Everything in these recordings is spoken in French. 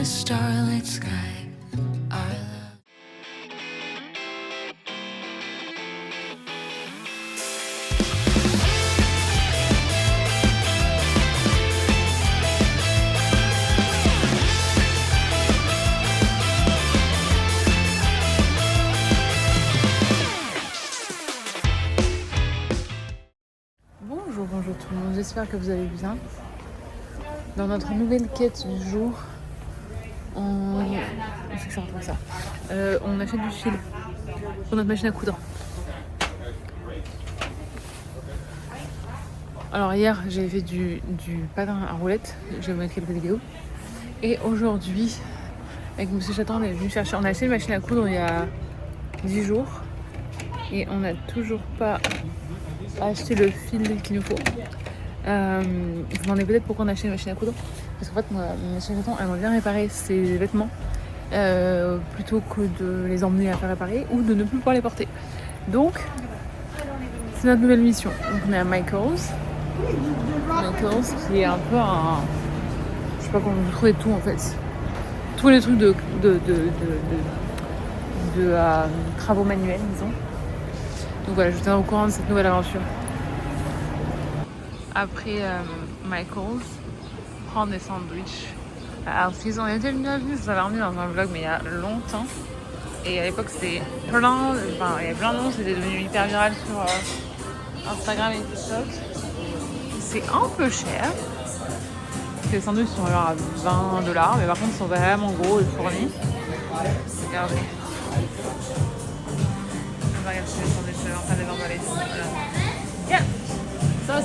starlit sky. Our love. Bonjour tout le monde, j'espère que vous allez bien. Dans notre nouvelle quête du jour, on achète du fil pour notre machine à coudre. Alors hier j'ai fait du patin à roulettes, je vais vous mettre quelques vidéos. Et aujourd'hui, avec Monsieur Chaton, on est venu chercher, on a acheté une machine à coudre il y a 10 jours. Et on n'a toujours pas acheté le fil qu'il nous faut. Vous vous demandez peut-être pourquoi on a acheté une machine à coudre. Parce qu'en fait, moi, ma chérie aimerait bien réparer ses vêtements plutôt que de les emmener à faire réparer ou de ne plus pouvoir les porter. Donc, c'est notre nouvelle mission. Donc, on est à Michael's. Michael's qui est un peu un... Je sais pas comment vous trouvez tout en fait. Tous les trucs de travaux manuels, disons. Donc voilà, je vous tiens au courant de cette nouvelle aventure. Après Michael's, prendre des sandwichs à Alfie's. On était venus, je vous avais emmené dans un vlog mais il y a longtemps. Et à l'époque c'était plein, il y avait plein de monde, c'était devenu hyper viral sur Instagram et TikTok. C'est un peu cher. Parce que les sandwichs sont alors à $20, mais par contre ils sont vraiment gros et fournis. Regardez. Regarde si les sandwichs sont en train de les emballer. Voilà. Yeah. Sauce.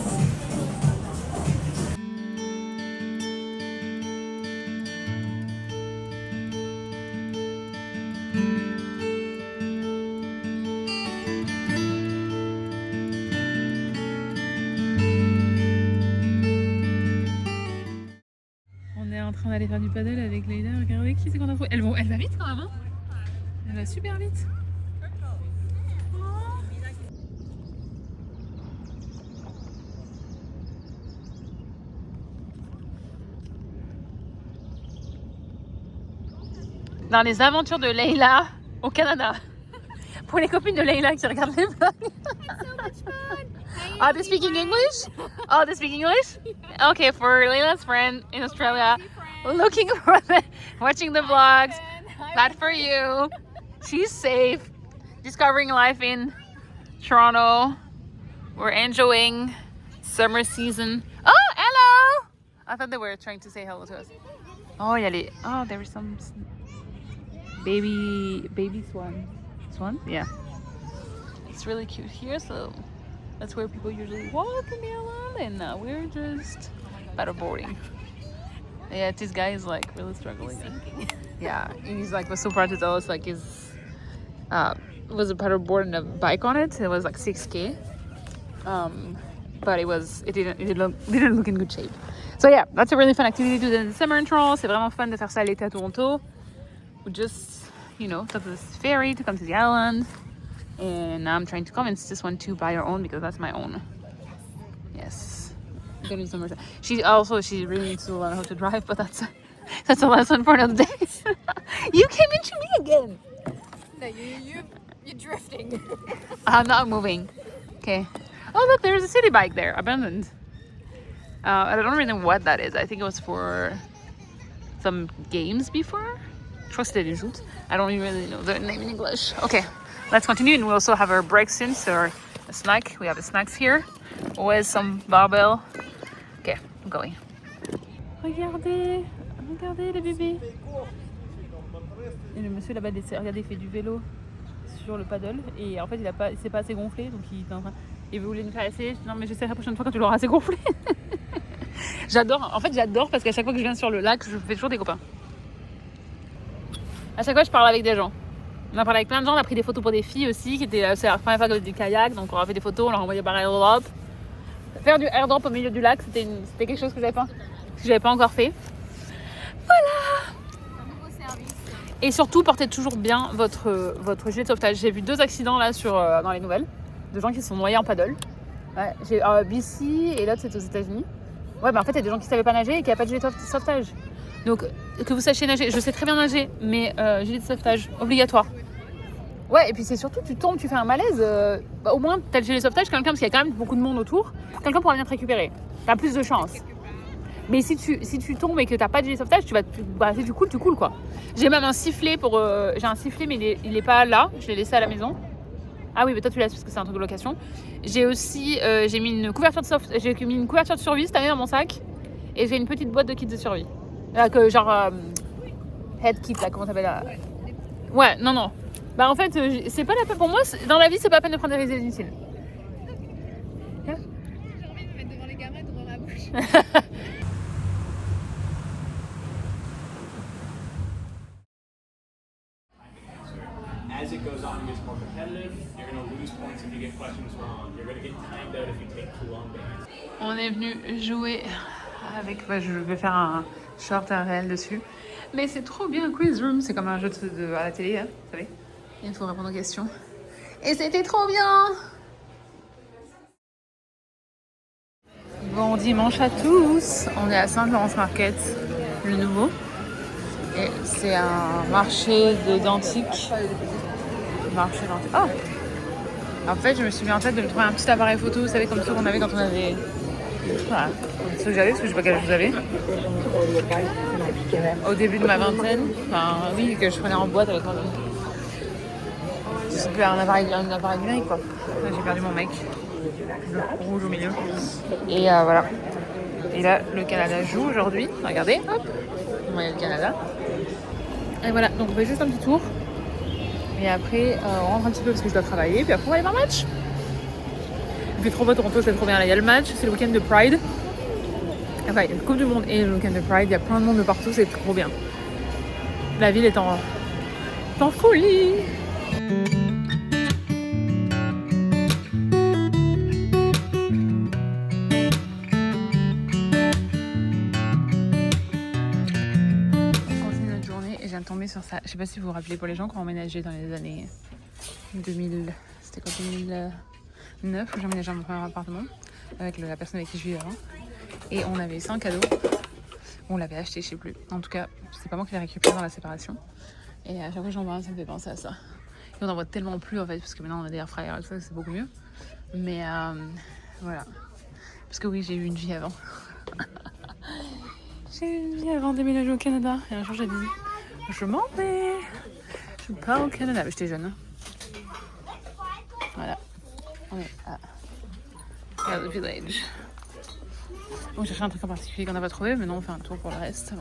On est en train d'aller faire du paddle avec Leïla. Regardez qui c'est qu'on a trouvé. Elle va vite quand même, hein. Elle va super vite. Dans les aventures de Leïla au Canada. Pour les copines de Leïla qui regardent les vlogs. Are they speaking English? Oh, they speak English? Okay, for Leila's friend in Australia, looking for watching the vlogs. Not for you. She's safe. Discovering life in Toronto. We're enjoying summer season. Oh, hello! I thought they were trying to say hello to us. Oh, there is some baby swan. Swan? Yeah. It's really cute here, so that's where people usually walk in the island, and now we're just paddleboarding. Yeah, this guy is like really struggling. Yeah, he's like was so proud to tell us like his was a paddleboard and a bike on it. It was like 6K, but it didn't look in good shape. So yeah, that's a really fun activity to do in the summer in Toronto. C'est vraiment fun de faire ça l'été à Toronto. We just, took this ferry to come to the island, and now I'm trying to convince this one to buy her own because that's my own. Yes, getting some more. She really needs to learn how to drive, but that's a lesson for another day. You came into me again. No, you're drifting. I'm not moving. Okay. Oh look, there's a city bike there, abandoned. I don't really know what that is. I think it was for some games before. Je crois que c'était des joutes. I don't really know the name in English. Okay, let's continue, and we also have our break soon, so a snack. We have the snacks here. Always some barbell. Okay, I'm going. Regardez les bébés. Et le monsieur là-bas, regardez, il fait du vélo sur le paddle, et en fait il s'est pas assez gonflé, donc il voulait me faire essayer. Non mais j'essaierai la prochaine fois quand tu l'auras assez gonflé. J'adore parce qu'à chaque fois que je viens sur le lac, je fais toujours des copains. À chaque fois, je parle avec des gens. On a parlé avec plein de gens, on a pris des photos pour des filles aussi, c'est la première fois qu'elles faisaient du kayak, donc on a fait des photos, on leur a envoyé par airdrop. Faire du airdrop au milieu du lac, c'était quelque chose que j'avais pas encore fait. Voilà. Et surtout, portez toujours bien votre gilet de sauvetage. J'ai vu 2 accidents là dans les nouvelles, de gens qui se sont noyés en paddle. Ouais, j'ai BC et l'autre c'était aux États-Unis. Ouais, mais en fait, il y a des gens qui savaient pas nager et qui n'avaient pas de gilet de sauvetage. Donc, que vous sachiez nager, je sais très bien nager, mais gilet de sauvetage, obligatoire. Ouais, et puis c'est surtout, tu tombes, tu fais un malaise, au moins t'as le gilet de sauvetage, quelqu'un, parce qu'il y a quand même beaucoup de monde autour, quelqu'un pourra venir te récupérer. T'as plus de chance. Mais si tu tombes et que t'as pas de gilet de sauvetage, si tu coules quoi. J'ai même un sifflet j'ai un sifflet, mais il est pas là, je l'ai laissé à la maison. Ah oui, mais toi tu l'as parce que c'est un truc de location. J'ai aussi, j'ai mis une couverture de survie cette année dans mon sac, et j'ai une petite boîte de kits de survie. Head kit là, comment ça s'appelle Ouais, non. Bah en fait, c'est pas la peine pour moi. Dans la vie, c'est pas la peine de prendre des risques inutiles. J'ai envie de me mettre devant les gamins et devant la bouche. As it goes on, it gets more competitive. You're going to lose points if you get questions wrong. You're going to get timed out if you take too long to answer. On est venu jouer avec. Je vais faire un short à réel dessus. Mais c'est trop bien, Quiz Room. C'est comme un jeu à la télé, hein, vous savez. Il faut répondre aux questions. Et c'était trop bien! Bon dimanche à tous. On est à Saint-Laurence Market, le nouveau. Et c'est un marché d'antiques. Oh! En fait, je me suis mis en tête de me trouver un petit appareil photo, vous savez, comme ceux qu'on avait quand on avait. Voilà, ceux que j'avais, parce que je sais pas quel âge vous avez. Au début de ma vingtaine. Enfin, oui, que je prenais en boîte avec moi. C'est plus un appareil numérique, quoi. Là, j'ai perdu mon mec. Le rouge au milieu. Et voilà. Et là, le Canada joue aujourd'hui. Regardez, hop. On voit le Canada. Et voilà, donc on fait juste un petit tour. Et après, on rentre un petit peu parce que je dois travailler. Puis après, on va aller voir le match. Il fait trop beau Toronto, c'est trop bien. Là, il y a le match, c'est le week-end de Pride. Enfin, il y a la Coupe du Monde et le week-end de Pride. Il y a plein de monde de partout, c'est trop bien. La ville est en folie. Tomber sur ça. Je sais pas si vous vous rappelez, pour les gens qui ont emménagé dans les années 2000, c'était quoi, 2009 où j'ai emménagé dans mon premier appartement avec la personne avec qui je vivais avant, et on avait 5 cadeaux, on l'avait acheté, je sais plus, en tout cas c'est pas moi qui l'ai récupéré dans la séparation, et à chaque fois que j'en vois un, ça me fait penser à ça, et on en voit tellement plus en fait, parce que maintenant on a des air fryers et tout ça, c'est beaucoup mieux, mais voilà, parce que oui, j'ai eu une vie avant. J'ai eu une vie avant de déménager au Canada, et un jour j'ai dit je m'en vais. Je pars au Canada. J'étais jeune. Voilà. On est à The Village. On cherchait un truc en particulier qu'on n'a pas trouvé, mais non, on fait un tour pour le reste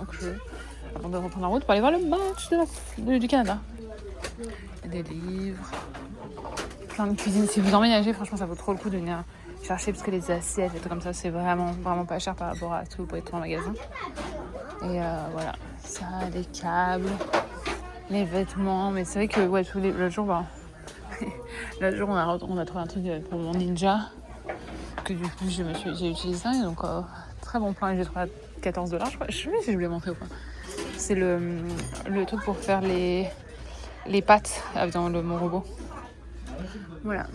avant de reprendre la route pour aller voir le match du Canada. Il y a des livres, plein de cuisine. Si vous emménagez, franchement, ça vaut trop le coup de venir chercher parce que les assiettes et tout comme ça, c'est vraiment, vraiment pas cher par rapport à ce que vous pouvez trouver en magasin. Et voilà, ça, les câbles, les vêtements, mais c'est vrai que ouais, le jour, on a trouvé un truc pour mon ninja, que du coup j'ai utilisé ça, et donc très bon plan, et j'ai trouvé à $14, je crois. Je sais pas si je voulais montrer ou pas. C'est le truc pour faire les pattes avec mon robot. Voilà.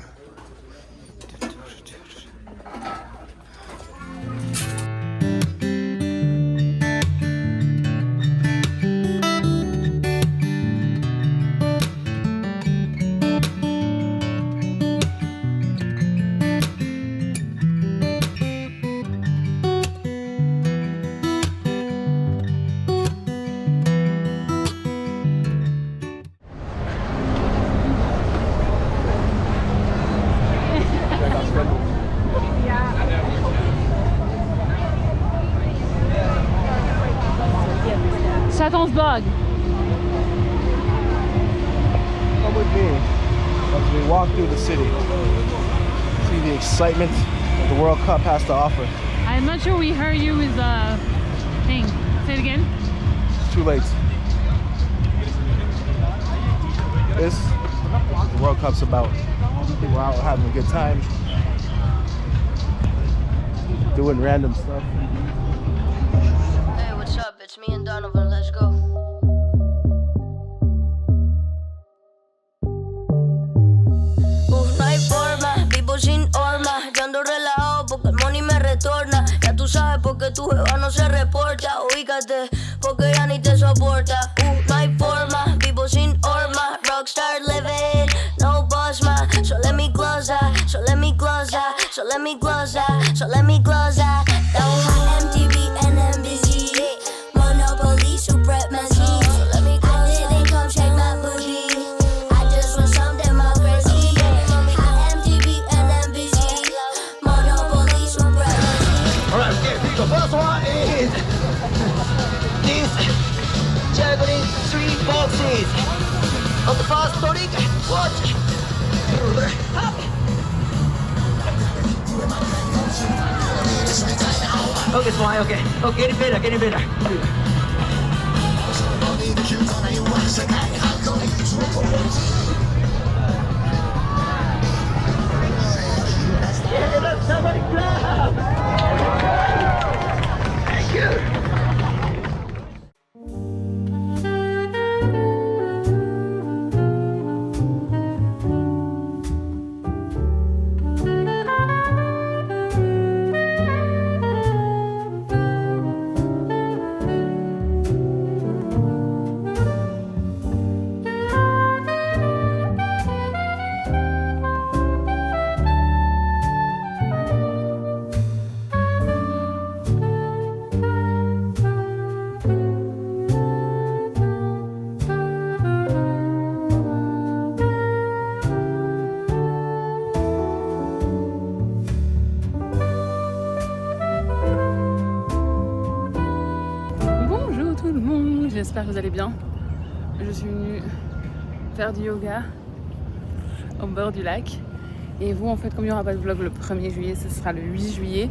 Chattonsburg. Come with me as we walk through the city. See the excitement that the World Cup has to offer. I'm not sure we heard you with the thing. Say it again. It's too late. This is what the World Cup's about. People out having a good time, doing random stuff. Hey, what's up? It's me and Donovan. Let's go. No hay forma, vivo sin horma. Yo ando relajado porque el money me retorna. Ya tú sabes porque tu jeva no se reporta. Ubícate, porque ya soporta. No hay forma, vivo sin horma. Rockstar living, no boss ma. So let me close up, so let me close up, so let me close up, so let me close up. MTV and NBC, Monopoly, supremacy. So let me close up. I didn't come check my booty. I just want some democracy. MTV and NBC, Monopoly, supremacy. Alright, okay, here you go. First one is this juggling 3 boxes. On the first trick, watch. Okay, smile, okay. Okay, getting better, getting better. Yeah, let somebody clap. Thank you. Bonjour tout le monde, j'espère que vous allez bien. Je suis venue faire du yoga au bord du lac. Et vous, en fait, comme il n'y aura pas de vlog le 1er juillet, ce sera le 8 juillet.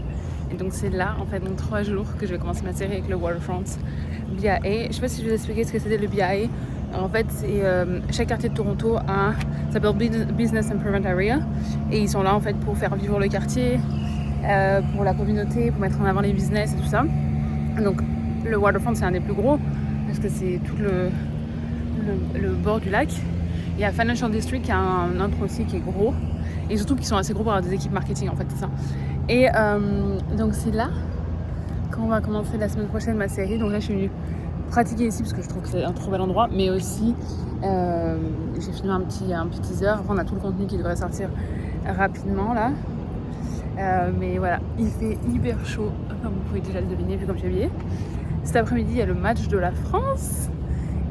Et donc c'est là, en fait, dans 3 jours que je vais commencer ma série avec le Waterfront BIA. Je ne sais pas si je vous ai expliqué ce que c'était le BIA. En fait, c'est chaque quartier de Toronto ça s'appelle Business Improvement Area. Et ils sont là, en fait, pour faire vivre le quartier, pour la communauté, pour mettre en avant les business et tout ça. Donc le Waterfront, c'est un des plus gros parce que c'est tout le bord du lac. Il y a Financial District qui a un autre aussi qui est gros. Et surtout qui sont assez gros pour avoir des équipes marketing, en fait, c'est ça. Et donc c'est là qu'on va commencer la semaine prochaine ma série. Donc là je suis venue pratiquer ici parce que je trouve que c'est un trop bel endroit. Mais aussi j'ai filmé un petit teaser. Après on a tout le contenu qui devrait sortir rapidement là. Mais voilà, il fait hyper chaud comme vous pouvez déjà le deviner vu comme j'ai habillé. Cet après-midi il y a le match de la France.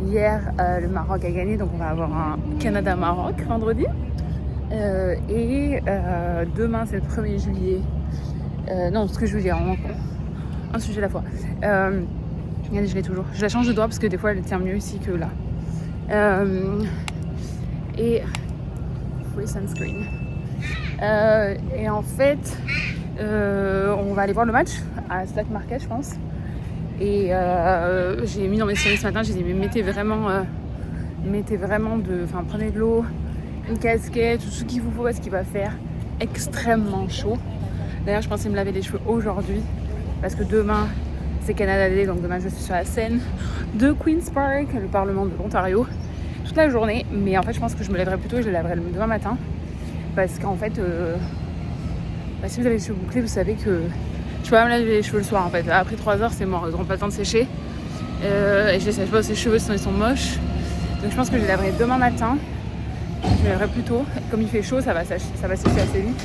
Hier le Maroc a gagné, donc on va avoir un Canada-Maroc vendredi. Et demain c'est le 1er juillet. Non, ce que je veux dire, un sujet à la fois. Regardez, je l'ai toujours. Je la change de doigt parce que des fois elle tient mieux ici que là. Et free sunscreen. Et en fait, on va aller voir le match à Stack Market, je pense. Et j'ai mis dans mes stories ce matin, j'ai dit mais mettez vraiment prenez de l'eau, une casquette, tout ce qu'il vous faut parce qu'il va faire extrêmement chaud. D'ailleurs, je pensais me laver les cheveux aujourd'hui parce que demain c'est Canada Day, donc demain je suis sur la scène de Queen's Park, le Parlement de l'Ontario, toute la journée. Mais en fait, je pense que je me lèverai plus tôt et je les laverai demain matin parce qu'en fait, si vous avez les cheveux bouclés, vous savez que je peux pas me laver les cheveux le soir en fait. Après 3 heures, c'est mort, ils n'auront pas le temps de sécher. Et je les sèche pas ces cheveux sinon ils sont moches. Donc je pense que je les laverai demain matin. Je me lèverai plus tôt. Comme il fait chaud, ça va sécher assez vite.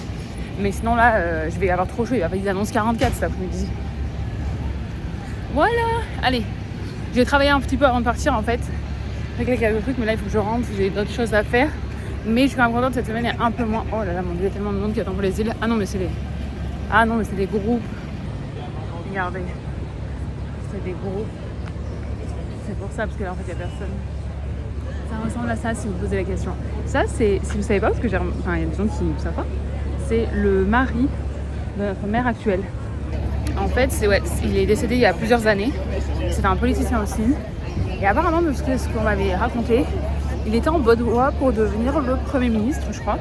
Mais sinon là, je vais avoir trop chaud. Ils annoncent 44 cet après-midi. Voilà. Allez, j'ai travaillé un petit peu avant de partir en fait. J'ai réglé quelques trucs, mais là il faut que je rentre. J'ai d'autres choses à faire. Mais je suis quand même contente, cette semaine est un peu moins. Oh là là, mon Dieu, il y a tellement de monde qui attend pour les îles. Ah non, mais c'est des groupes. Regardez. C'est des groupes. C'est pour ça, parce que là en fait il n'y a personne. Ça ressemble à ça si vous posez la question. Ça, c'est, si vous savez pas, parce que il y a des gens qui ne savent pas, c'est le mari de notre maire actuelle. En fait, il est décédé il y a plusieurs années. C'était un politicien aussi. Et apparemment, de ce qu'on m'avait raconté, il était en bonne voie pour devenir le Premier ministre, je crois.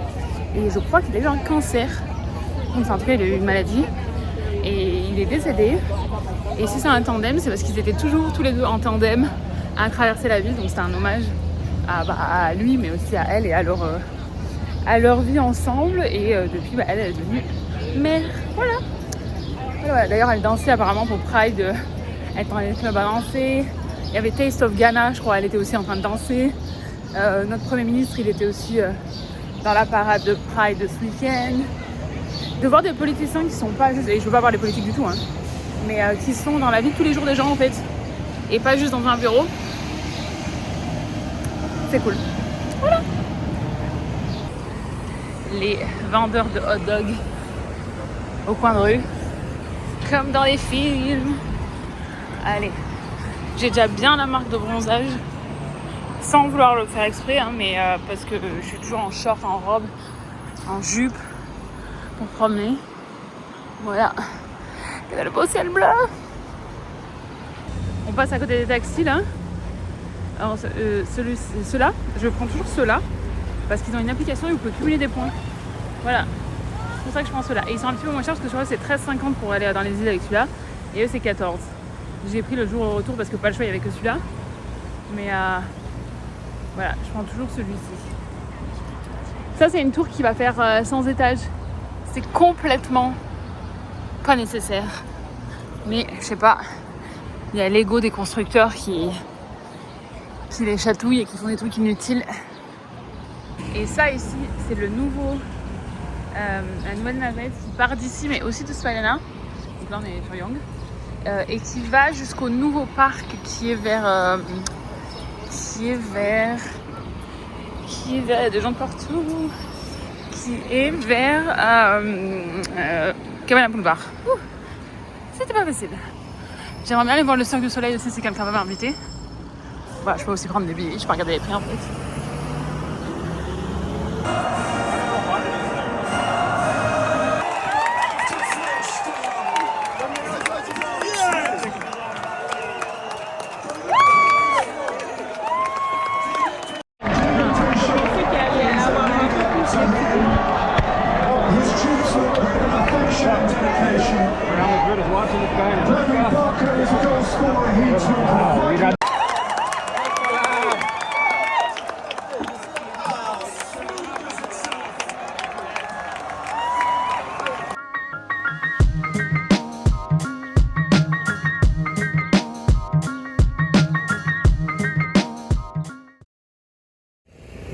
Et je crois qu'il a eu un cancer. Enfin, en tout cas, il a eu une maladie. Et il est décédé. Et si c'est un tandem, c'est parce qu'ils étaient toujours tous les deux en tandem à traverser la ville. Donc c'était un hommage à lui, mais aussi à elle et à leur vie ensemble. Et depuis, elle est devenue mère. Voilà. D'ailleurs, elle dansait apparemment pour Pride. Elle était dans les clubs à danser. Il y avait Taste of Ghana, je crois, elle était aussi en train de danser. Notre Premier ministre, il était aussi dans la parade de Pride de ce week-end. De voir des politiciens qui sont pas juste, et je veux pas voir les politiques du tout, hein, mais qui sont dans la vie de tous les jours des gens en fait, et pas juste dans un bureau. C'est cool. Voilà. Les vendeurs de hot dogs au coin de rue, comme dans les films. Allez, j'ai déjà bien la marque de bronzage, sans vouloir le faire exprès, hein, mais parce que je suis toujours en short, en robe, en jupe, pour promener. Voilà. Regardez le beau ciel bleu. On passe à côté des taxis là. Alors ceux-là, je prends toujours ceux-là parce qu'ils ont une application et vous pouvez cumuler des points. Voilà. C'est pour ça que je prends ceux-là. Et ils sont un petit peu moins chers parce que je crois que c'est 13,50 pour aller dans les îles avec celui-là. Et eux c'est 14. J'ai pris le jour au retour parce que pas le choix, il n'y avait que celui-là. Mais voilà, je prends toujours celui-ci. Ça c'est une tour qui va faire 100 étages. C'est complètement pas nécessaire. Mais je sais pas, il y a l'ego des constructeurs qui les chatouillent et qui font des trucs inutiles. Et ça ici, c'est le nouveau, la nouvelle navette qui part d'ici, mais aussi de Svayana. Donc là on est sur Young. Et qui va jusqu'au nouveau parc qui est vers... il y a des gens de partout. Qui est vers Cabana Boulevard. C'était pas facile. J'aimerais bien aller voir le Cirque du Soleil aussi si quelqu'un va m'inviter. Voilà, je peux aussi prendre des billets, je peux regarder les prix en fait.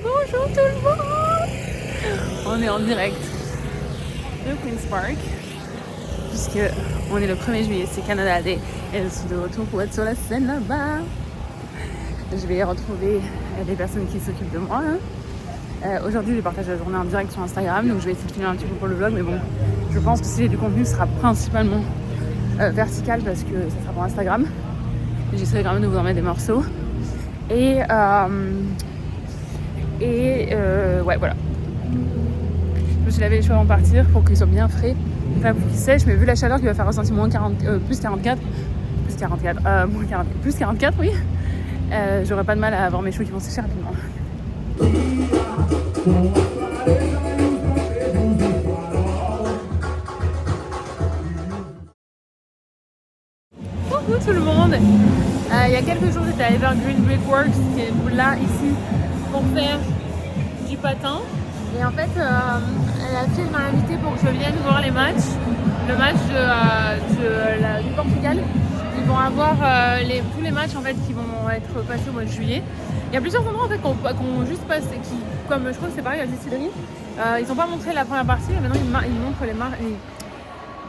Bonjour tout le monde. On est en direct de Queen's Park puisque on est le 1er juillet, c'est Canada Day et je suis de retour pour être sur la scène là-bas. Je vais retrouver les personnes qui s'occupent de moi. Aujourd'hui je partage la journée en direct sur Instagram, donc je vais essayer de filmer un petit peu pour le vlog, mais bon, je pense que si j'ai du contenu ce sera principalement vertical parce que ça sera pour Instagram. J'essaierai quand même de vous en mettre des morceaux. Et ouais, voilà. Je me suis lavé les cheveux avant de partir pour qu'ils soient bien frais, enfin pour qu'ils sèchent, mais vu la chaleur qui va faire ressentir plus 44, oui, j'aurais pas de mal à avoir mes cheveux qui vont sécher rapidement. Coucou tout le monde. Il y a quelques jours j'étais à Evergreen Brickworks qui est là ici pour faire du patin et en fait la fille m'a invité pour que je vienne voir les matchs. Le match du Portugal, ils vont avoir tous les matchs en fait qui vont être passés au mois de juillet. Il y a plusieurs endroits en fait qu'on juste passé, qui, comme je crois que c'est pareil à la distillerie, ils n'ont pas montré la première partie, mais maintenant ils montrent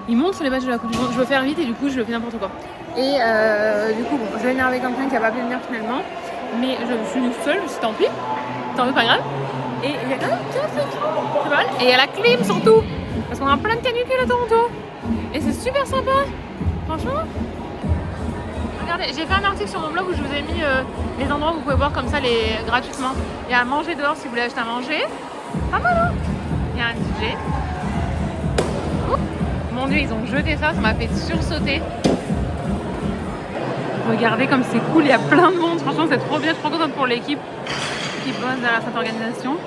ils montrent les matchs de la Coupe du Monde. Je veux faire vite et du coup je fais n'importe quoi. Et du coup bon, je vais venir avec quelqu'un qui a pas pu venir finalement, mais je suis venue seule, je me suis dit tant pis, pas grave. Et il y a quand même 4 c'est mal. Et il y a la clim surtout, parce qu'on est en pleine canicule à Toronto. Et c'est super sympa, franchement. Regardez, j'ai fait un article sur mon blog où je vous ai mis les endroits où vous pouvez boire comme ça gratuitement. Il y a à manger dehors si vous voulez acheter à manger. Pas mal hein. Il y a un DJ. Ouh. Mon dieu, ils ont jeté ça m'a fait sursauter. Regardez comme c'est cool, il y a plein de monde. Franchement, c'est trop bien. Je suis trop contente pour l'équipe qui bosse dans cette organisation.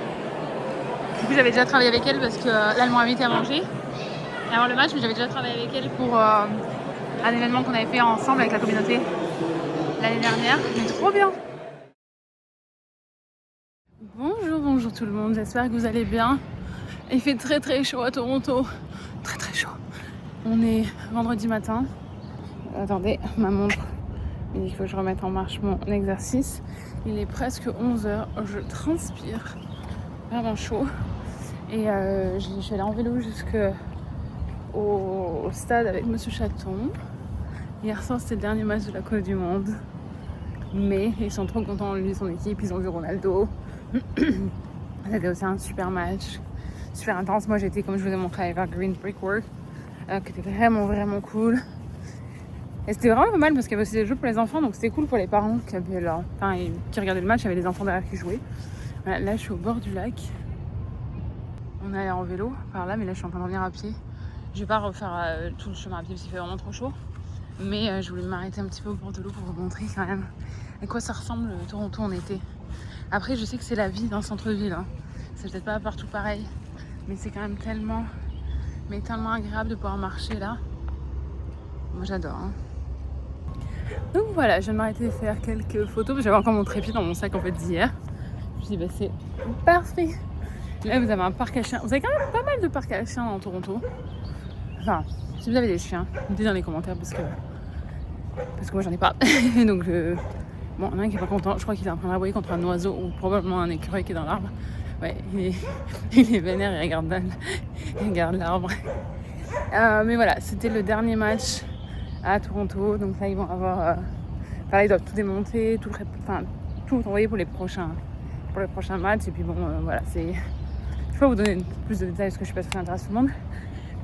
Du coup, j'avais déjà travaillé avec elle parce que là, elle m'a invité à manger et avant le match, mais j'avais déjà travaillé avec elle pour un événement qu'on avait fait ensemble avec la communauté l'année dernière. Mais trop bien. Bonjour tout le monde. J'espère que vous allez bien. Il fait très très chaud à Toronto. Très très chaud. On est vendredi matin. Attendez, ma montre Il dit qu'il faut que je remette en marche mon exercice. Il est presque 11h, je transpire, vraiment chaud. Et je suis allée en vélo jusqu'au stade avec Monsieur Chaton. Hier soir, c'était le dernier match de la Coupe du Monde. Mais ils sont trop contents, lui et son équipe, ils ont vu Ronaldo. C'était aussi un super match, super intense. Moi, j'étais, comme je vous ai montré, à Evergreen Brickwork, qui était vraiment cool. Et c'était vraiment pas mal parce qu'il y avait aussi des jeux pour les enfants, donc c'était cool pour les parents qui regardaient le match, il y avait des enfants derrière qui jouaient. Voilà, là, je suis au bord du lac. On est allé en vélo par là, mais là, je suis en train de revenir à pied. Je vais pas refaire tout le chemin à pied parce qu'il fait vraiment trop chaud. Mais je voulais m'arrêter un petit peu au bord de l'eau pour vous montrer quand même à quoi ça ressemble Toronto en été. Après, je sais que c'est la vie d'un centre-ville. Hein. C'est peut-être pas partout pareil, mais c'est quand même tellement agréable de pouvoir marcher là. Moi, j'adore. Hein. Donc voilà, je viens de m'arrêter faire quelques photos. J'avais encore mon trépied dans mon sac en fait d'hier. Je me suis dit, bah, c'est parfait. Là, vous avez un parc à chiens. Vous avez quand même pas mal de parcs à chiens dans Toronto. Enfin, si vous avez des chiens, dites dans les commentaires parce que moi j'en ai pas. Donc bon, il y en a un qui est pas content. Je crois qu'il est en train d'aboyer contre un oiseau ou probablement un écureuil qui est dans l'arbre. Ouais, il est vénère, il regarde l'arbre. Mais voilà, c'était le dernier match à Toronto. Donc là, ils vont avoir... ils doivent tout démonter, tout envoyer pour les prochains matchs. Et puis bon, voilà, c'est... Je peux vous donner plus de détails parce que je suis pas sûre que ça intéresse tout le monde.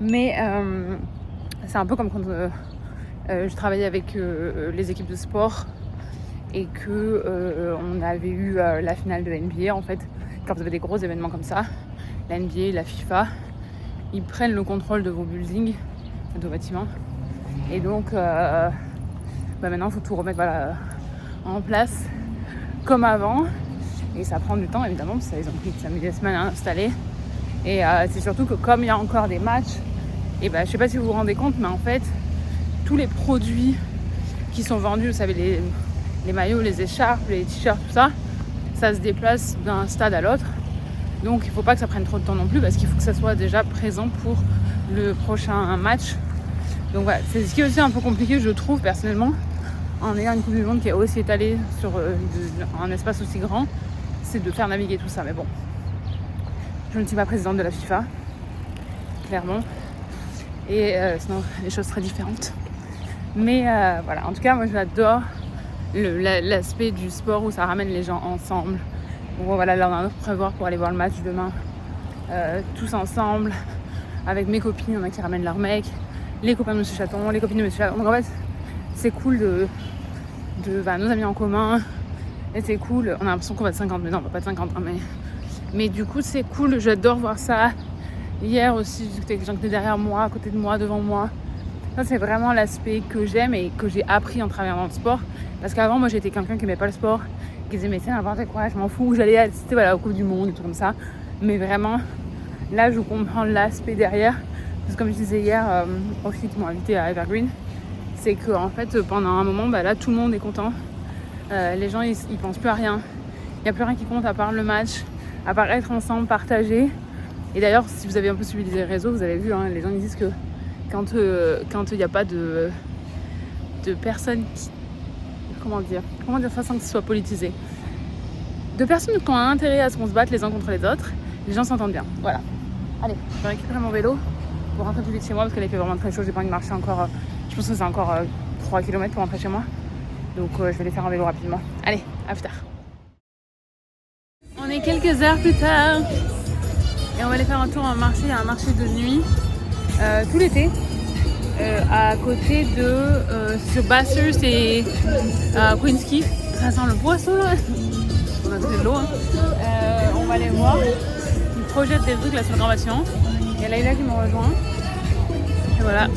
Mais c'est un peu comme quand je travaillais avec les équipes de sport et que on avait eu la finale de NBA en fait. Quand vous avez des gros événements comme ça, la NBA, la FIFA, ils prennent le contrôle de vos buildings, de vos bâtiments. Et donc maintenant il faut tout remettre en place comme avant. Et ça prend du temps évidemment parce qu'ils ont mis des semaines à installer. Et c'est surtout que comme il y a encore des matchs, et je sais pas si vous vous rendez compte, mais en fait tous les produits qui sont vendus, vous savez les maillots, les écharpes, les t-shirts, tout ça, ça se déplace d'un stade à l'autre. Donc il faut pas que ça prenne trop de temps non plus parce qu'il faut que ça soit déjà présent pour le prochain match. Donc voilà, c'est ce qui est aussi un peu compliqué je trouve personnellement en ayant une Coupe du Monde qui est aussi étalée sur un espace aussi grand, c'est de faire naviguer tout ça. Mais bon, je ne suis pas présidente de la FIFA, clairement. Et sinon les choses seraient différentes. Mais voilà, en tout cas moi j'adore l'aspect du sport où ça ramène les gens ensemble. Bon voilà, là on a un autre prévoir pour aller voir le match demain tous ensemble avec mes copines, il y en a qui ramènent leurs mecs, les copains de Monsieur Chaton, les copines de Monsieur Chaton. Donc en fait c'est cool de nos amis en commun et c'est cool. On a l'impression qu'on va de 50, mais non on va pas de 50 hein, mais du coup c'est cool, j'adore voir ça. Hier aussi j'étais avec des gens qui étaient derrière moi, à côté de moi, devant moi. Ça c'est vraiment l'aspect que j'aime et que j'ai appris en travaillant dans le sport. Parce qu'avant moi j'étais quelqu'un qui n'aimait pas le sport, qui disait mais c'est n'importe quoi, je m'en fous, j'allais assister aux Coupes du Monde et tout comme ça. Mais vraiment là je comprends l'aspect derrière. Parce que comme je disais hier aux filles qui m'ont invité à Evergreen, c'est qu'en fait pendant un moment là tout le monde est content. Les gens ils pensent plus à rien. Il n'y a plus rien qui compte à part le match, à part être ensemble, partager. Et d'ailleurs si vous avez un peu suivi les réseaux, vous avez vu les gens ils disent que quand il n'y a pas de personnes qui... Comment dire ça sans que ce soit politisé. De personnes qui ont un intérêt à ce qu'on se batte les uns contre les autres, les gens s'entendent bien. Voilà. Allez, je vais récupérer mon vélo pour rentrer plus vite chez moi parce que là il fait vraiment très chaud, j'ai pas envie de marcher encore. Je pense que c'est encore 3 km pour rentrer chez moi. Donc je vais les faire en vélo rapidement. Allez, à plus tard. On est quelques heures plus tard et on va aller faire un tour en marché. Il y a un marché de nuit tout l'été. À côté de sur Bathurst et Queensquay. Ça sent le poisson là. On a trouvé de l'eau. On va aller voir. Ils projettent des trucs là sur le Grand Bâtiment. Il y a Laïla qui me rejoint. Et voilà.